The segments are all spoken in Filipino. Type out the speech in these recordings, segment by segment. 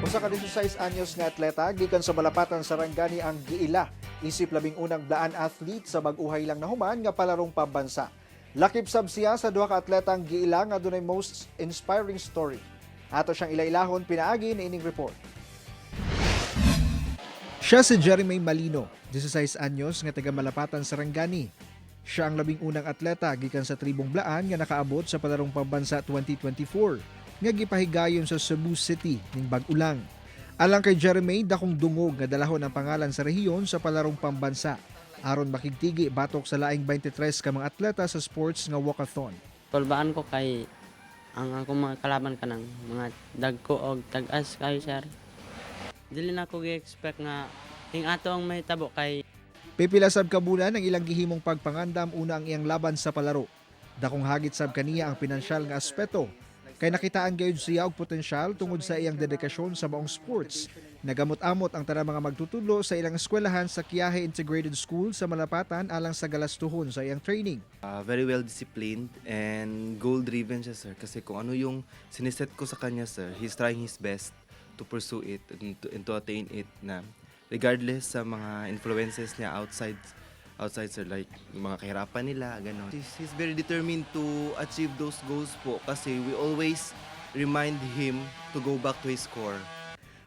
Usa ka 16 anyos nga atleta gikan sa Malapatan Sarangani ang giila isip labing unang blaan athlete sa bag-uhay lang nahuman nga palarong pambansa. Lakip sab siya sa duha ka atletang giila nga dunay most inspiring story. Ato siyang ilailahon pinaagi ni ining report. Siya si Jeremy Malino, 16 anyos nga taga Malapatan Sarangani. Siya ang labing unang atleta gikan sa tribong blaan nga nakaabot sa palarong pambansa 2024 nga gipahigayon sa Cebu City ning bag-ulang. Alang kay Jeremy, dakong dungog nga dalahon ang pangalan sa rehiyon sa palarong pambansa aron makigtigi batok sa laing 23 ka mga atleta sa sports nga walkathon. Tulbaan ko kay ang ako mga kalaban ka ng mga dagko o tag-as kayo sir. Dili na ko gi-expect nga ing ato ang may tabo kay Pipila sab ka bulan ang ilang gihimong pagpangandam una ang iyang laban sa palaro. Dakong hagit sab kaniya ang pinansyal nga aspeto kay nakitaan gayud siya og potensyal tungod sa iyang dedikasyon sa maong sports. Nagamot-amot ang tanang mga magtutudlo sa ilang eskwelahan sa Kiahe Integrated School sa Malapatan alang sa galastuhon sa iyang training. Very well disciplined and goal-driven siya, sir. Kasi kung ano yung siniset ko sa kanya, sir, he's trying his best to pursue it and to attain it na regardless sa mga influences niya outside sir, like yung mga kahirapan nila, gano'n. He's very determined to achieve those goals po kasi we always remind him to go back to his core.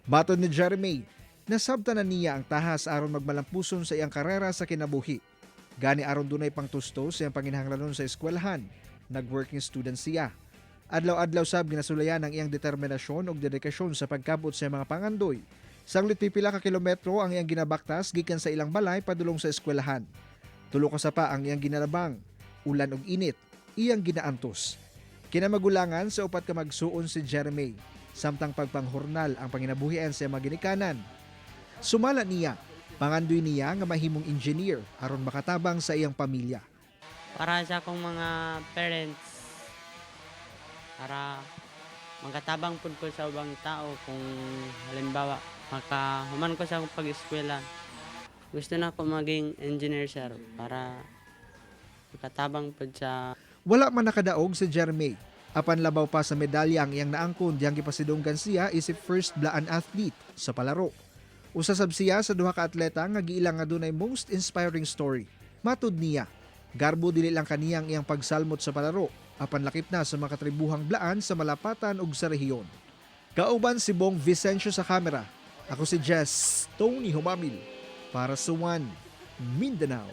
Baton ni Jeremy, nasabtanan niya ang tahas aron magmalampuson sa iyang karera sa kinabuhi. Gani aron dunay pangtusto sa iyang panginahanglanon sa eskwelahan, nag-working student siya. Adlaw-adlaw sab ginasulayan ang iyang determinasyon ug dedikasyon sa pagkabot sa mga pangandoy. Sanglit pipila ka kilometro ang iyang ginabaktas gikan sa ilang balay padulong sa eskwelahan. Tulo ka sa pa ang iyang ginalabang, ulan ug init, iyang ginaantos. Kinamagulangan sa upat ka magsuon si Jeremy, samtang pagpanghurnal ang panginabuhian sa mga ginikanan. Sumala niya, pangandoy niya nga mahimong engineer aron makatabang sa iyang pamilya. para sa akong mga parents para magkatabang pud ko sa ubang tao kung halimbawa makahuman ko sa akong pag-eskwela. Gusto na ako maging engineer sir para makatabang pud sa Wala man nakadaog si Jeremy. Apan labaw pa sa medalya ang iyang naangkon diyang gipasidunggan siya isip first blaan athlete sa palaro. Usasab siya sa duha ka atleta nga giilang nga dunay most inspiring story. Matud niya, garbo dili lang kaniyang iyang pagsalmot sa palaro, apan lakip na sa makatribuhang blaan sa Malapatan ug sa rehiyon. Kauban si Bong Vicencio sa kamera. Ako si Jess Tony Humamil para sa One Mindanao.